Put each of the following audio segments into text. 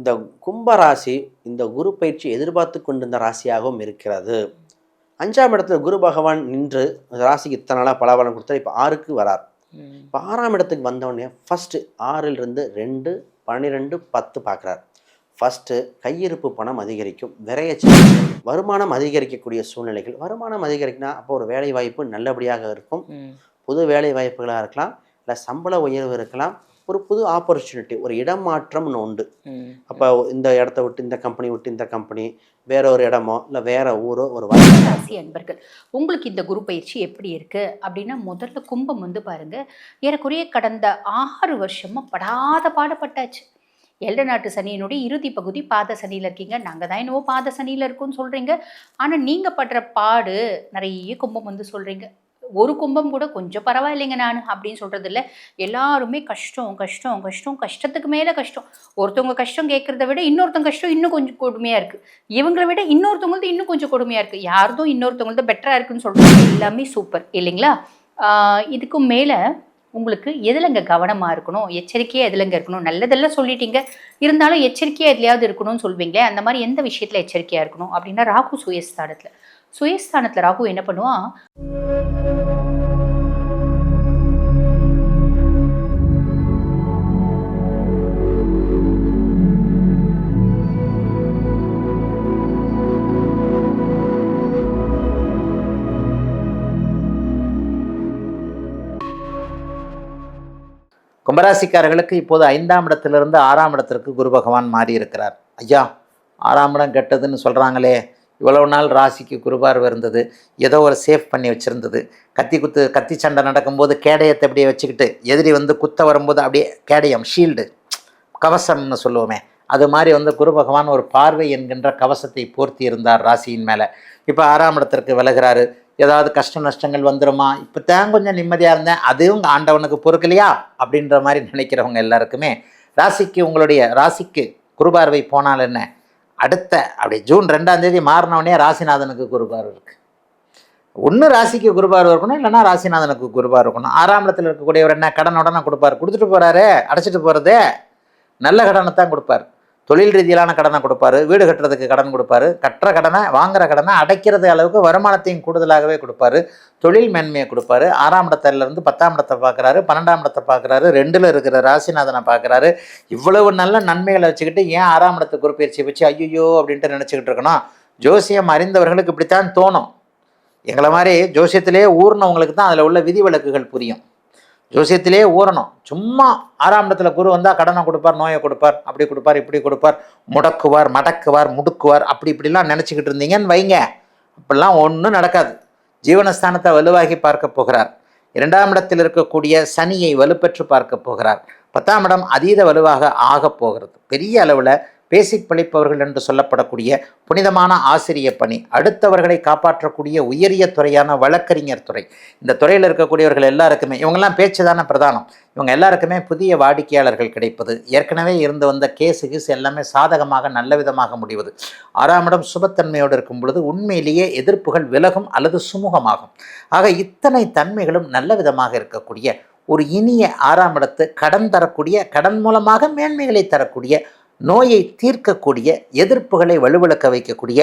இந்த கும்பராசி இந்த குரு பயிற்சி எதிர்பார்த்து கொண்டிருந்த ராசியாகவும் இருக்கிறது. 5ஆம் இடத்துல குரு பகவான் நின்று ராசிக்கு இத்தனை நாளாக பலாபலம் கொடுத்தாரு. இப்போ 6க்கு வரார். இப்போ 6ஆம் இடத்துக்கு வந்தோடனே ஃபஸ்ட்டு 6லிருந்து 2, 12, 10 பார்க்குறார். ஃபஸ்ட்டு கையிருப்பு பணம் அதிகரிக்கும், விரைய செலவுகள், வருமானம் அதிகரிக்கக்கூடிய சூழ்நிலைகள். வருமானம் அதிகரிக்குன்னா அப்போ ஒரு வேலை வாய்ப்பு நல்லபடியாக இருக்கும். புது வேலை வாய்ப்புகளாக இருக்கலாம், இல்லை சம்பள உயர்வு இருக்கலாம், ஒரு புது ஆப்பர்ச்சுனிட்டி, ஒரு இடமாற்றம்னு உண்டு. அப்போ இந்த இடத்த விட்டு இந்த கம்பெனி விட்டு இந்த கம்பெனி, வேற ஒரு இடமோ இல்லை வேற ஊரோ ஒரு ராசி அன்பர்கள், உங்களுக்கு இந்த குரு பயிற்சி எப்படி இருக்கு அப்படின்னா, முதல்ல கும்பம் வந்து பாருங்க, ஏறக்குறைய கடந்த 6 வருஷமா படாத பாடுபட்டாச்சு. எல்லை நாட்டு சனியினுடைய இறுதி பகுதி பாத சனியில் இருக்கீங்க. நாங்கள் தான் என்னவோ பாத சனியில் இருக்கோன்னு சொல்கிறீங்க. ஆனால் நீங்கள் படுற பாடு நிறைய கும்பம் வந்து சொல்கிறீங்க. ஒரு கும்பம் கூட கொஞ்சம் பரவாயில்லைங்க நான் அப்படின்னு சொல்கிறது இல்லை. எல்லாருமே கஷ்டம் கஷ்டம் கஷ்டம், கஷ்டத்துக்கு மேலே கஷ்டம். ஒருத்தவங்க கஷ்டம் கேட்குறத விட இன்னொருத்தவங்க கஷ்டம் இன்னும் கொஞ்சம் கொடுமையாக இருக்குது. இவங்களை விட இன்னொருத்தவங்களது இன்னும் கொஞ்சம் கொடுமையாக இருக்குது. யார்தும் இன்னொருத்தவங்களது பெட்டராக இருக்குன்னு சொல்கிறது எல்லாமே சூப்பர் இல்லைங்களா? இதுக்கும் மேலே உங்களுக்கு எதுலங்க கவனமாக இருக்கணும், எச்சரிக்கையாக எதுலங்க இருக்கணும்? நல்லதெல்லாம் சொல்லிட்டீங்க, இருந்தாலும் எச்சரிக்கையாக எதுலையாவது இருக்கணும்னு சொல்வீங்களே, அந்த மாதிரி எந்த விஷயத்தில் எச்சரிக்கையாக இருக்கணும் அப்படின்னா, ராகு சுயஸ்தானத்தில் ராகு என்ன பண்ணுவான், கும்பராசிக்காரர்களுக்கு இப்போது 5ஆம் இடத்திலிருந்து 6ஆம் இடத்திற்கு குரு பகவான் மாறி இருக்கிறார். ஐயா, 6ஆம் இடம் கெட்டதுன்னு சொல்கிறாங்களே, இவ்வளவு நாள் ராசிக்கு குருபார்வை இருந்தது, ஏதோ ஒரு சேஃப் பண்ணி வச்சுருந்தது. கத்தி சண்டை நடக்கும்போது கேடயத்தை அப்படியே வச்சுக்கிட்டு எதிரி வந்து குத்த வரும்போது அப்படியே கேடயம் ஷீல்டு கவசம்னு சொல்லுவோமே, அது மாதிரி வந்து குரு பகவான் ஒரு பார்வை என்கின்ற கவசத்தை போர்த்தி இருந்தார் ராசியின் மேலே. இப்போ 6ஆம் இடத்திற்கு விலகிறாரு. ஏதாவது கஷ்ட நஷ்டங்கள் வந்துடுமா, இப்போ தான் கொஞ்சம் நிம்மதியாக இருந்தேன், அதுவும் ஆண்டவனுக்கு பொறுக்கலையா அப்படின்ற மாதிரி நினைக்கிறவங்க எல்லாருக்குமே உங்களுடைய ராசிக்கு குருபார்வை போனால் என்ன, அடுத்த அப்படி ஜூன் 2ஆம் தேதி மாறினவுடனே ராசிநாதனுக்கு குருபார்வை இருக்குது. ஒன்று ராசிக்கு குருபார்வை இருக்கணும், இல்லைனா ராசிநாதனுக்கு குருபார்வை இருக்கணும். 6ஆம் இடத்துல இருக்கக்கூடியவர் என்ன கடன் உடனே கொடுப்பார், கொடுத்துட்டு போகிறாரு, அடைச்சிட்டு போகிறது, நல்ல கடனை தான் கொடுப்பார். தொழில் ரீதியிலான கடனை கொடுப்பாரு, வீடு கட்டுறதுக்கு கடன் கொடுப்பாரு, கட்டுற கடனை வாங்குற கடனை அடைக்கிறது அளவுக்கு வருமானத்தையும் கூடுதலாகவே கொடுப்பாரு, தொழில் மேன்மையை கொடுப்பாரு. 6ஆம் இடத்துலேருந்து 10ஆம் இடத்தை பார்க்குறாரு, 12ஆம் இடத்தை பார்க்குறாரு, 2ல் இருக்கிற ராசிநாதனை பார்க்குறாரு. இவ்வளவு நல்ல நன்மைகளை வச்சுக்கிட்டு ஏன் 6ஆம் இடத்து குரு பயிற்சியை வச்சு ஐயோ அப்படின்ட்டு நினச்சிக்கிட்டு இருக்கணும்? ஜோசியம் அறிந்தவர்களுக்கு இப்படித்தான் தோணும். எங்களை மாதிரி ஜோசியத்திலே ஊர்னவங்களுக்கு தான் அதில் உள்ள விதிவிலக்குகள் புரியும். ஜோசியத்திலே ஊறணும். சும்மா 6ஆம் இடத்துல குரு வந்தால் கடனை கொடுப்பார், நோயை கொடுப்பார், அப்படி கொடுப்பார், இப்படி கொடுப்பார், முடக்குவார், மடக்குவார், முடுக்குவார், இப்படிலாம் நினச்சிக்கிட்டு இருந்தீங்கன்னு வைங்க, அப்படிலாம் ஒன்றும் நடக்காது. ஜீவனஸ்தானத்தை வலுவாகி பார்க்க போகிறார். 2ஆம் இடத்தில் இருக்கக்கூடிய சனியை வலுப்பெற்று பார்க்க போகிறார். 10ஆம் இடம் அதீத வலுவாக ஆகப் போகிறது. பெரிய அளவில் பேசிக் படிப்பவர்கள் என்று சொல்லப்படக்கூடிய புனிதமான ஆசிரிய பணி, அடுத்தவர்களை காப்பாற்றக்கூடிய உயரிய துறையான வழக்கறிஞர் துறை, இந்த துறையில் இருக்கக்கூடியவர்கள் எல்லாருக்குமே, இவங்கெல்லாம் பேச்சு தானே பிரதானம், இவங்க எல்லாருக்குமே புதிய வாடிக்கையாளர்கள் கிடைப்பது, ஏற்கனவே இருந்து வந்த கேஸு எல்லாமே சாதகமாக நல்ல விதமாக முடிவது. 6ஆம் இடம் சுபத்தன்மையோடு இருக்கும் பொழுது உண்மையிலேயே எதிர்ப்புகள் விலகும் அல்லது சுமூகமாகும். ஆக இத்தனை தன்மைகளும் நல்ல விதமாக இருக்கக்கூடிய ஒரு இனிய 6ஆம் இடத்து கடன் தரக்கூடிய, கடன் மூலமாக மேன்மைகளை தரக்கூடிய, நோயை தீர்க்கக்கூடிய, எதிர்ப்புகளை வலுவிழக்க வைக்கக்கூடிய,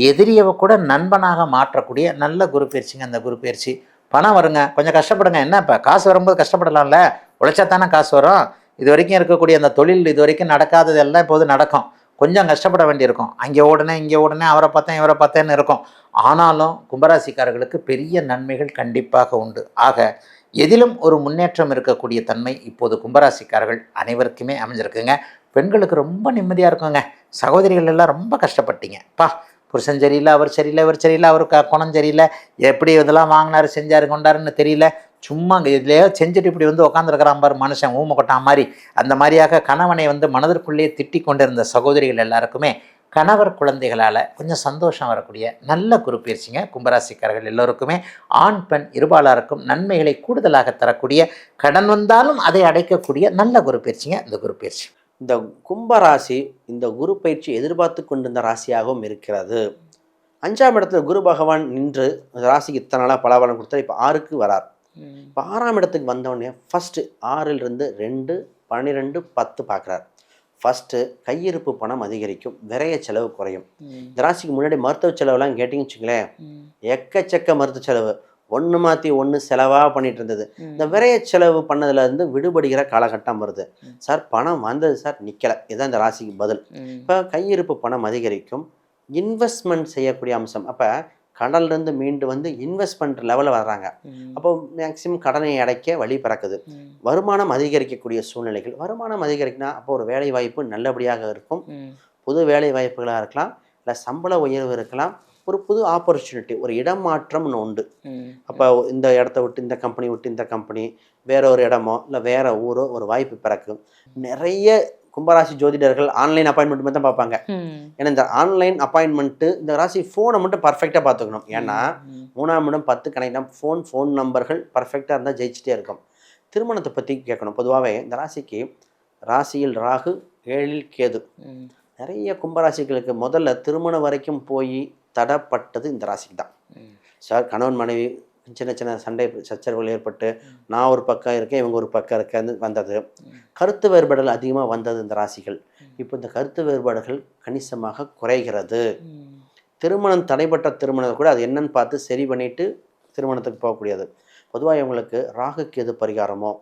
எதிரியவை கூட நண்பனாக மாற்றக்கூடிய நல்ல குரு பயிற்சிங்க அந்த குரு பயிற்சி. பணம் வருங்க, கொஞ்சம் கஷ்டப்படுங்க, என்ன இப்போ காசு வரும்போது கஷ்டப்படலாம்ல, உழைச்சா தானே காசு வரும். இது வரைக்கும் இருக்கக்கூடிய அந்த தொழில் இது வரைக்கும் நடக்காதது எல்லாம் இப்போது நடக்கும். கொஞ்சம் கஷ்டப்பட வேண்டியிருக்கும், அங்கே ஓடுனேன் இங்கே ஓடுனேன், அவரை பார்த்தேன் இவரை பார்த்தேன்னு இருக்கும். ஆனாலும் கும்பராசிக்காரர்களுக்கு பெரிய நன்மைகள் கண்டிப்பாக உண்டு. ஆக எதிலும் ஒரு முன்னேற்றம் இருக்கக்கூடிய தன்மை இப்போது கும்பராசிக்காரர்கள் அனைவருக்குமே அமைஞ்சிருக்குங்க. பெண்களுக்கு ரொம்ப நிம்மதியாக இருக்குங்க. சகோதரிகள் எல்லாம் ரொம்ப கஷ்டப்பட்டீங்க, புருஷன் சரியில்லை, அவர் சரியில்லை, இவர் சரியில்லை, அவருக்கு குணம் சரியில்லை, எப்படி இதெல்லாம் வாங்கினாரு செஞ்சாரு கொண்டாருன்னு தெரியல, சும்மா இதுலேயோ செஞ்சுட்டு இப்படி வந்து உட்காந்துருக்கிறான் பாரு மனுஷன் ஊமை கொட்டான் மாதிரி, அந்த மாதிரியாக கணவனை வந்து மனதிற்குள்ளேயே திட்டி கொண்டிருந்த சகோதரிகள் எல்லாருக்குமே கணவர் குழந்தைகளால் கொஞ்சம் சந்தோஷம் வரக்கூடிய நல்ல குரு பயிற்சிங்க. கும்பராசிக்காரர்கள் எல்லோருக்குமே ஆண் பெண் இருபாலாருக்கும் நன்மைகளை கூடுதலாக தரக்கூடிய, கடன் வந்தாலும் அதை அடைக்கக்கூடிய நல்ல குரு பயிற்சிங்க இந்த குரு பயிற்சி. இந்த கும்பராசி இந்த குரு பயிற்சி எதிர்பார்த்து கொண்டிருந்த ராசியாகவும் இருக்கிறது. 5ஆம் இடத்துல குரு பகவான் நின்று ராசிக்கு இத்தனை நாளாக பலாபலம் கொடுத்தாரு. இப்போ 6க்கு வரார். இப்போ 6ஆம் இடத்துக்கு வந்தோடனே ஃபஸ்ட்டு 6லிருந்து 2, 12, 10 பார்க்குறார். ஃபஸ்ட்டு கையிருப்பு பணம் அதிகரிக்கும், விரைய செலவு குறையும். இந்த ராசிக்கு முன்னாடி மருத்துவ செலவுலாம் கேட்டிங்கன்னு வச்சுங்களேன், எக்கச்சக்க மருத்துவ செலவு, ஒன்று மாற்றி ஒன்று செலவாக பண்ணிட்டு இருந்தது. இந்த விரைய செலவு பண்ணதுலேருந்து விடுபடுகிற காலகட்டம் வருது. சார் பணம் வந்தது சார், நிற்கலை. இதுதான் இந்த ராசிக்கு பதில். இப்போ கையிருப்பு பணம் அதிகரிக்கும், இன்வெஸ்ட்மெண்ட் செய்யக்கூடிய அம்சம். அப்போ கடல்லேருந்து மீண்டு வந்து இன்வெஸ்ட்மெண்ட் லெவலில் வர்றாங்க. அப்போ மேக்சிமம் கடனை அடைக்க வழி பிறக்குது. வருமானம் அதிகரிக்கக்கூடிய சூழ்நிலைகள். வருமானம் அதிகரிக்குன்னா அப்போ ஒரு வேலை வாய்ப்பு நல்லபடியாக இருக்கும். புது வேலை வாய்ப்புகளாக இருக்கலாம், இல்லை சம்பள உயர்வு இருக்கலாம், ஒரு புது ஆப்பர்ச்சுனிட்டி, ஒரு இடம் மாற்றம்னு உண்டு. அப்போ இந்த இடத்த விட்டு இந்த கம்பெனி விட்டு இந்த கம்பெனி, வேற ஒரு இடமோ இல்லை வேற ஊரோ ஒரு வாய்ப்பு பிறக்கும். நிறைய கும்பராசி ஜோதிடர்கள் ஆன்லைன் அப்பாயின்மெண்ட் மட்டும் தான் பார்ப்பாங்க. ஏன்னா இந்த ஆன்லைன் அப்பாயின்மெண்ட்டு இந்த ராசி ஃபோனை மட்டும் பர்ஃபெக்டாக பார்த்துக்கணும். ஏன்னா 3ஆம் இடம் 10 கணக்கிடம் ஃபோன் நம்பர்கள் பர்ஃபெக்டாக இருந்தால் ஜெயிச்சிட்டே இருக்கும். திருமணத்தை பற்றி கேட்கணும். பொதுவாகவே இந்த ராசிக்கு ராசியில் ராகு, 7ல் கேது. நிறைய கும்பராசிகளுக்கு முதல்ல திருமணம் வரைக்கும் போய் தடப்பட்டது இந்த ராசிக்கு தான். சார் கணவன் மனைவி சின்ன சின்ன சண்டை சச்சரவுகள் ஏற்பட்டு நான் ஒரு பக்கம் இருக்கேன், இவங்க ஒரு பக்கம் இருக்கேன்னு வந்தது. கருத்து வேறுபாடுகள் அதிகமாக வந்தது இந்த ராசிகள். இப்போ இந்த கருத்து வேறுபாடுகள் கணிசமாக குறைகிறது. திருமணம் தடைப்பட்ட திருமணம் கூட அது என்னன்னு பார்த்து சரி பண்ணிட்டு திருமணத்துக்கு போகக்கூடியது. பொதுவாக இவங்களுக்கு ராகு கேது பரிகாரமோ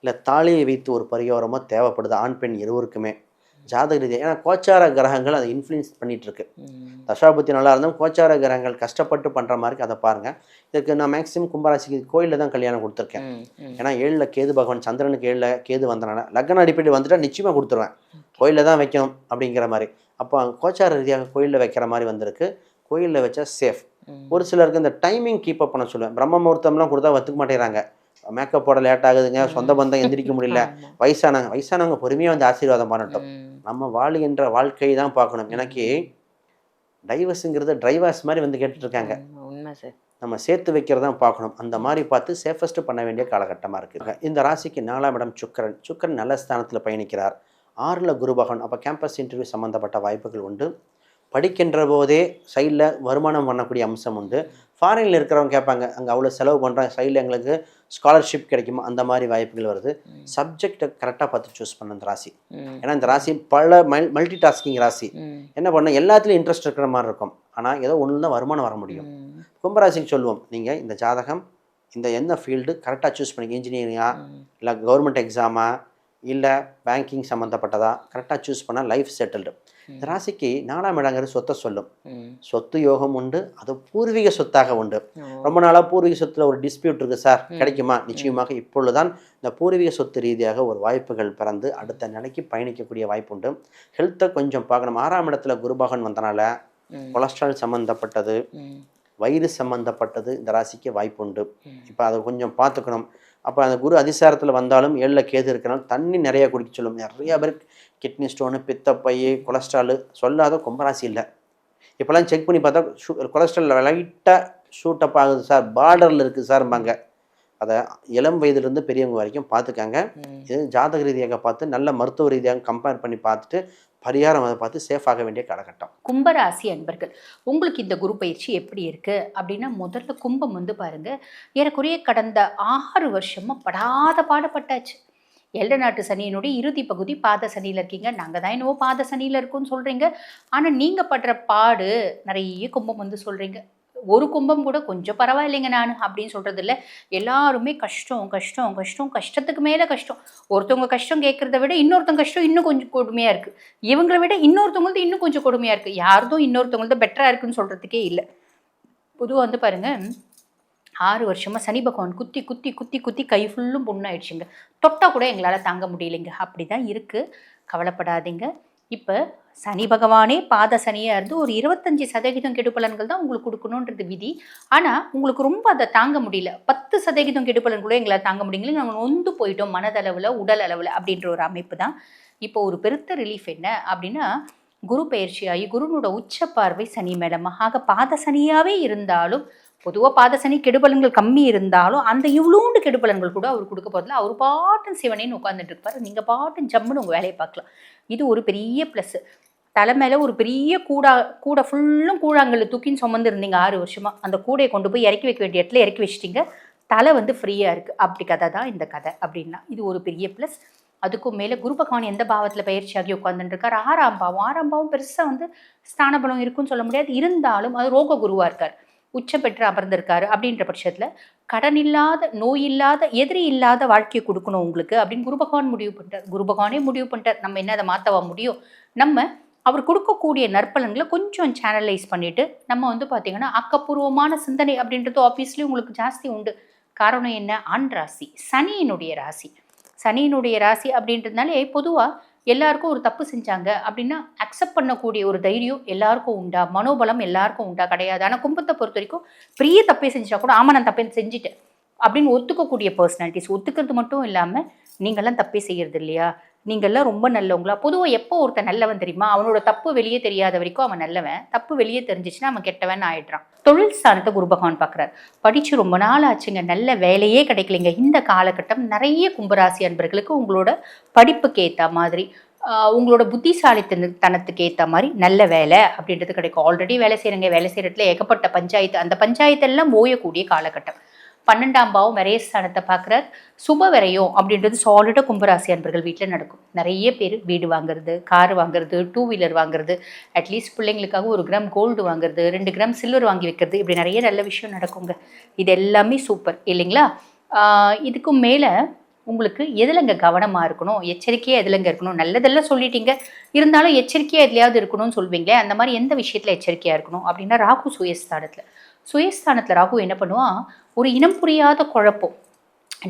இல்லை தாலியை வைத்து ஒரு பரிகாரமோ தேவைப்படுது, ஆண் பெண் இருவருக்குமே. ஜாதக ரீதியாக ஏன்னா கோச்சார கிரகங்கள் அதை இன்ஃப்ளூயன்ஸ் பண்ணிகிட்டு இருக்கு. தசாபுத்தி நல்லா இருந்தும் கோச்சார கிரகங்கள் கஷ்டப்பட்டு பண்ணுற மாதிரி அதை பாருங்கள். இதுக்கு நான் மேக்ஸிமம் கும்பராசிக்கு கோயிலில் தான் கல்யாணம் கொடுத்துருக்கேன். ஏன்னா 7ல் கேது பகவான், சந்திரனுக்கு 7ல் கேது வந்தனால லக்ன அடிப்படையில் வந்துட்டால் நிச்சயமாக கொடுத்துருவேன். கோயிலில் தான் வைக்கணும் அப்படிங்கிற மாதிரி. அப்போ கோச்சார ரீதியாக கோயிலில் வைக்கிற மாதிரி வந்திருக்கு. கோயிலில் வச்சா சேஃப். ஒரு சிலருக்கு இந்த டைமிங் கீப் அப் பண்ண சொல்லுவேன். பிரம்ம முகூர்த்தம்லாம் கொடுத்தா ஒத்துக்க மாட்டேங்கிறாங்க. மேக்கப் போட லேட் ஆகுதுங்க, சொந்த பந்தம் எந்திரிக்க முடியல, வயசானவங்க பொறுமையாக வந்து ஆசீர்வாதம் பண்ணட்டும். நம்ம வாழுகின்ற வாழ்க்கையை தான் பார்க்கணும். எனக்கு டைவர்ஸுங்கிறது டிரைவர்ஸ் மாதிரி வந்து கேட்டுட்ருக்காங்க. நம்ம சேர்த்து வைக்கிறதான் பார்க்கணும். அந்த மாதிரி பார்த்து சேஃபஸ்ட்டு பண்ண வேண்டிய காலகட்டமாக இருக்குது. இந்த ராசிக்கு 4ஆம் இடம் சுக்கிரன் நல்ல ஸ்தானத்தில் பயணிக்கிறார். 6ல் குரு பகவான். அப்போ கேம்பஸ் இன்டர்வியூ சம்மந்தப்பட்ட வாய்ப்புகள் உண்டு. படிக்கின்ற போதே சைடில் வருமானம் பண்ணக்கூடிய அம்சம் உண்டு. ஃபாரினில் இருக்கிறவங்க கேட்பாங்க, அங்கே அவ்வளோ செலவு பண்ணுறாங்க, சைடில் எங்களுக்கு ஸ்காலர்ஷிப் கிடைக்குமா, அந்த மாதிரி வாய்ப்புகள் வருது. சப்ஜெக்டை கரெக்டாக பார்த்து சூஸ் பண்ண இந்த ராசி. ஏன்னா இந்த ராசி பல மல்டி டாஸ்கிங் ராசி. என்ன பண்ண எல்லாத்துலேயும் இன்ட்ரெஸ்ட் இருக்கிற மாதிரி இருக்கும், ஆனால் ஏதோ ஒன்று தான் வருமானம் வர முடியும். கும்பராசிக்கு சொல்லுவோம், நீங்கள் இந்த ஜாதகம் இந்த என்ன ஃபீல்டு கரெக்டாக சூஸ் பண்ணிங்க, இன்ஜினியரிங்கா இல்லை கவர்மெண்ட் எக்ஸாமா இல்லை பேங்கிங் சம்மந்தப்பட்டதா கரெக்டாக சூஸ் பண்ணால் லைஃப் செட்டில்டு. இந்த ராசிக்கு 4ஆம் இடங்கிறது சொத்தை சொல்லும். சொத்து யோகம் உண்டு, அது பூர்வீக சொத்தாக உண்டு. ரொம்ப நாளாக பூர்வீக சொத்தில் ஒரு டிஸ்பியூட் இருக்குது சார், கிடைக்குமா? நிச்சயமாக இப்பொழுதுதான் இந்த பூர்வீக சொத்து ரீதியாக ஒரு வாய்ப்புகள் பிறந்து அடுத்த நிலைக்கு பயணிக்கக்கூடிய வாய்ப்பு உண்டு. ஹெல்த்தை கொஞ்சம் பார்க்கணும். 6ஆம் இடத்துல குருபகன் வந்தனால கொலஸ்ட்ரால் சம்மந்தப்பட்டது, வயிறு சம்மந்தப்பட்டது இந்த ராசிக்கு வாய்ப்பு உண்டு. இப்போ அதை கொஞ்சம் பார்த்துக்கணும். அப்போ அந்த குரு அதிசாரத்தில் வந்தாலும் 7ல் கேது இருக்கிறனால தண்ணி நிறைய குடிக்க சொல்லும். நிறையா பேருக்கு கிட்னி ஸ்டோனு, பித்தப்பை, கொலஸ்ட்ராலு சொல்லாத கும்பராசி இல்லை. இப்போலாம் செக் பண்ணி பார்த்தா கொலஸ்ட்ரால் லைட்டாக ஷூட்டப் ஆகுது சார், பார்டரில் இருக்குது சார்பாங்க. அதை இளம் வயதுலேருந்து பெரியவங்க வரைக்கும் பார்த்துக்காங்க. இது ஜாதக ரீதியாக பார்த்து நல்ல மருத்துவ ரீதியாக கம்பேர் பண்ணி பார்த்துட்டு பரிகாரம் அதை பார்த்து சேஃப் ஆக வேண்டிய காலகட்டம். கும்பராசி அன்பர்கள், உங்களுக்கு இந்த குரு பயிற்சி எப்படி இருக்கு அப்படின்னா, முதல்ல கும்பம் வந்து பாருங்க, ஏறக்குறைய கடந்த 6 வருஷமா படாத பாடப்பட்டாச்சு. எல்லை நாட்டு சனியினுடைய இறுதி பகுதி பாத சனியில் இருக்கீங்க. நாங்கள் தான் என்னவோ பாத சனியில் இருக்கோன்னு சொல்கிறீங்க. ஆனால் நீங்கள் படுற பாடு நிறைய கும்பம் வந்து சொல்கிறீங்க. ஒரு கும்பம் கூட கொஞ்சம் பரவாயில்லைங்க நான் அப்படின்னு சொல்கிறது இல்லை. எல்லாருமே கஷ்டம் கஷ்டம் கஷ்டம், கஷ்டத்துக்கு மேலே கஷ்டம். ஒருத்தவங்க கஷ்டம் கேட்குறத விட இன்னொருத்தவங்க கஷ்டம் இன்னும் கொஞ்சம் கொடுமையாக இருக்குது. இவங்களை விட இன்னொருத்தவங்களது இன்னும் கொஞ்சம் கொடுமையாக இருக்குது. யாருதும் இன்னொருத்தவங்களது பெட்டராக இருக்குன்னு சொல்கிறதுக்கே இல்லை. பொதுவாக வந்து பாருங்கள், 6 வருஷமாக சனி பகவான் குத்தி குத்தி குத்தி குத்தி கை ஃபுல்லும் புண்ணாயிடுச்சுங்க. தொட்டால் கூட எங்களால் தாங்க முடியலைங்க. அப்படி தான் இருக்குது. கவலைப்படாதீங்க. இப்போ சனி பகவானே பாத சனியாக இருந்து ஒரு 25% கெடுபலன்கள் தான் உங்களுக்கு கொடுக்கணுன்றது விதி. ஆனால் உங்களுக்கு ரொம்ப அதை தாங்க முடியல. 10% கெடுபலன் கூட எங்களால் தாங்க முடியல. நாங்கள் நொந்து போயிட்டோம் மனதளவில், உடல் அளவில் அப்படின்ற ஒரு அமைப்பு தான். இப்போ ஒரு பெருத்த ரிலீஃப் என்ன அப்படின்னா, குரு பயிற்சியாகி குருனோட உச்ச பார்வை சனி மேடம். ஆக பாத சனியாகவே இருந்தாலும், பொதுவாக பாத சனி கெடுபலன்கள் கம்மி இருந்தாலும் அந்த இவ்வளோண்டு கெடுபலன்கள் கூட அவர் கொடுக்க போதில்லை. அவர் பாட்டும் சிவனேன்னு உட்காந்துட்டு இருப்பார். நீங்கள் பாட்டும் ஜம்முன்னு உங்கள் வேலையை பார்க்கலாம். இது ஒரு பெரிய ப்ளஸ். தலை மேலே ஒரு பெரிய கூடை ஃபுல்லும் கூழாங்கல் தூக்கின்னு சுமந்து இருந்தீங்க 6 வருஷமாக. அந்த கூடையை கொண்டு போய் இறக்கி வைக்க வேண்டிய இடத்துல இறக்கி வச்சிட்டிங்க. தலை வந்து ஃப்ரீயாக இருக்குது. அப்படி கதை தான் இந்த கதை அப்படின்னா இது ஒரு பெரிய ப்ளஸ். அதுக்கும் மேலே குரு பகவான் எந்த பாவத்தில் பயிற்சியாகி உட்காந்துட்டு இருக்கார்? 6ஆம் பாவம். 6ஆம் பாவம் பெருசாக வந்து ஸ்தான பலம் இருக்குன்னு சொல்ல முடியாது. இருந்தாலும் அது ரோக குருவாக இருக்கார், உச்சம் பெற்று அமர்ந்திருக்காரு. அப்படின்ற பட்சத்தில் கடன் இல்லாத, நோய் இல்லாத, எதிரி இல்லாத வாழ்க்கையை கொடுக்கணும் உங்களுக்கு அப்படின்னு குரு பகவான் முடிவு பண்ணிட்டார். குரு பகவானே முடிவு பண்ணிட்டார். நம்ம என்ன அதை மாற்றவா முடியும்? நம்ம அவர் கொடுக்கக்கூடிய நற்பலன்களை கொஞ்சம் சேனலைஸ் பண்ணிட்டு நம்ம வந்து பார்த்தீங்கன்னா ஆக்கப்பூர்வமான சிந்தனை அப்படின்றது ஆப்வியஸ்லி உங்களுக்கு ஜாஸ்தி உண்டு. காரணம் என்ன? ஆண் ராசி, சனியினுடைய ராசி. சனியினுடைய ராசி அப்படின்றதுனாலே பொதுவாக எல்லாருக்கும் ஒரு தப்பு செஞ்சாங்க அப்படின்னா அக்செப்ட் பண்ணக்கூடிய ஒரு தைரியம் எல்லாருக்கும் உண்டா? மனோபலம் எல்லாருக்கும் உண்டா? கிடையாது. ஆனால் கும்பத்தை பொறுத்த வரைக்கும் பெரிய தப்பே செஞ்சா கூட ஆமாம் நான் தப்பே செஞ்சுட்டேன் அப்படின்னு ஒத்துக்கக்கூடிய பர்சனாலிட்டிஸ். ஒத்துக்கிறது மட்டும் இல்லாமல் நீங்கள்லாம் தப்பே செய்யறது இல்லையா, நீங்கள்லாம் ரொம்ப நல்லவங்களா. பொதுவாக எப்போ ஒருத்தன் நல்லவன் தெரியுமா? அவனோட தப்பு வெளியே தெரியாத வரைக்கும் அவன் நல்லவன். தப்பு வெளியே தெரிஞ்சிச்சுன்னா அவன் கெட்டவன் ஆயிடுறான். தொழில் ஸ்தானத்தை குரு பகவான் பார்க்குறாரு. படித்து ரொம்ப நாள் ஆச்சுங்க, நல்ல வேலையே கிடைக்கலைங்க. இந்த காலகட்டம் நிறைய கும்பராசி அன்பர்களுக்கு உங்களோட படிப்புக்கு ஏற்ற மாதிரி, உங்களோட புத்திசாலித்தனத்துக்கு ஏற்ற மாதிரி நல்ல வேலை அப்படின்றது கிடைக்கும். ஆல்ரெடி வேலை செய்கிறங்க, வேலை செய்கிற இடத்துல ஏகப்பட்ட பஞ்சாயத்து, அந்த பஞ்சாயத்தெல்லாம் ஓயக்கூடிய காலகட்டம். 12ஆம் பாவம் விரயஸ்தானத்தை பார்க்குறார். சுப விரயம் அப்படின்றது சாலிடாக கும்பராசி அன்பர்கள் வீட்டில் நடக்கும். நிறைய பேர் வீடு வாங்குறது, கார் வாங்குறது, 2 வீலர் வாங்குறது, அட்லீஸ்ட் பிள்ளைங்களுக்காக 1 கிராம் கோல்டு வாங்குறது, 2 கிராம் சில்வர் வாங்கி வைக்கிறது, இப்படி நிறைய நல்ல விஷயம் நடக்குங்க. இது எல்லாமே சூப்பர் இல்லைங்களா? இதுக்கும் மேலே உங்களுக்கு எதுலங்க கவனமாக இருக்கணும், எச்சரிக்கையாக எதுலங்க இருக்கணும்? நல்லதெல்லாம் சொல்லிட்டீங்க, இருந்தாலும் எச்சரிக்கையாக எதுலையாவது இருக்கணும்னு சொல்வீங்களே, அந்த மாதிரி எந்த விஷயத்தில் எச்சரிக்கையாக இருக்கணும் அப்படின்னா ராகு சுயஸ்தானத்தில். சுயஸ்தானத்தில் ராகு என்ன பண்ணுவான்? ஒரு இனம் புரியாத குழப்பம்,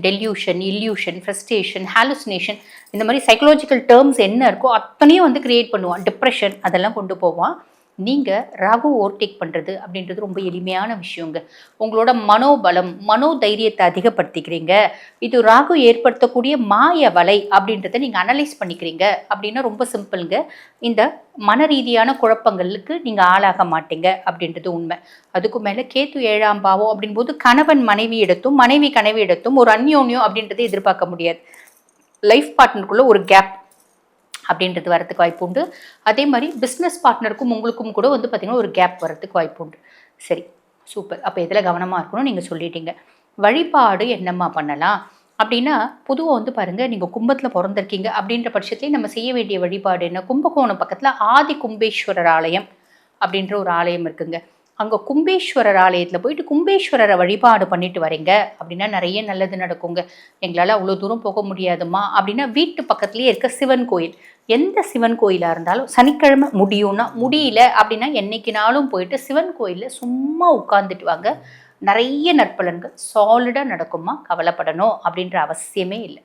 டெல்யூஷன், இல்யூஷன், ஃப்ரஸ்ட்ரேஷன், ஹாலுசினேஷன், இந்த மாதிரி சைக்கலாஜிக்கல் டேர்ம்ஸ் என்ன இருக்கோ அத்தனையும் வந்து கிரியேட் பண்ணுவான். டிப்ரெஷன் அதெல்லாம் கொண்டு போவான். நீங்கள் ராகு ஓவர்டேக் பண்ணுறது அப்படின்றது ரொம்ப எளிமையான விஷயங்க. உங்களோட மனோபலம், மனோதைரியத்தை அதிகப்படுத்திக்கிறீங்க. இது ராகு ஏற்படுத்தக்கூடிய மாய வலை அப்படின்றத நீங்கள் அனலைஸ் பண்ணிக்கிறீங்க அப்படின்னா ரொம்ப சிம்பிளுங்க. இந்த மன ரீதியான குழப்பங்களுக்கு நீங்கள் ஆளாக மாட்டீங்க அப்படின்றது உண்மை. அதுக்கு மேலே கேத்து 7ஆம் பாவம் அப்படின்போது கணவன் மனைவி இடத்தும், மனைவி கனவி இடத்தும் ஒரு அந்யோன்யம் அப்படின்றத எதிர்பார்க்க முடியாது. லைஃப் பார்ட்னருக்குள்ள ஒரு கேப் அப்படின்றது வரத்துக்கு வாய்ப்பு உண்டு. அதே மாதிரி பிஸ்னஸ் பார்ட்னருக்கும் உங்களுக்கும் கூட வந்து பார்த்திங்கன்னா ஒரு கேப் வரத்துக்கு வாய்ப்பு உண்டு. சரி, சூப்பர். அப்போ இதில் கவனமாக இருக்கணும் நீங்கள் சொல்லிட்டீங்க. வழிபாடு என்னம்மா பண்ணலாம் அப்படின்னா, பொதுவாக வந்து பாருங்கள், நீங்கள் கும்பத்தில் பிறந்திருக்கீங்க அப்படின்ற பட்சத்துலேயே நம்ம செய்ய வேண்டிய வழிபாடு என்ன? கும்பகோணம் பக்கத்தில் ஆதி கும்பேஸ்வரர் ஆலயம் அப்படின்ற ஒரு ஆலயம் இருக்குங்க. அங்கே கும்பேஸ்வரர் ஆலயத்தில் போயிட்டு கும்பேஸ்வரரை வழிபாடு பண்ணிட்டு வரீங்க அப்படின்னா நிறைய நல்லது நடக்குங்க. எங்களால் அவ்வளோ தூரம் போக முடியாதுமா அப்படின்னா வீட்டு பக்கத்துலேயே இருக்க சிவன் கோயில், எந்த சிவன் கோயிலாக இருந்தாலும் சனிக்கிழமை முடியும்னா, முடியல அப்படின்னா என்னைக்குனாலும் போயிட்டு சிவன் கோயிலில் சும்மா உட்காந்துட்டு வாங்க. நிறைய நற்பலன்கள் சாலிடாக நடக்குமா, கவலைப்படணும் அப்படின்ற அவசியமே இல்லை.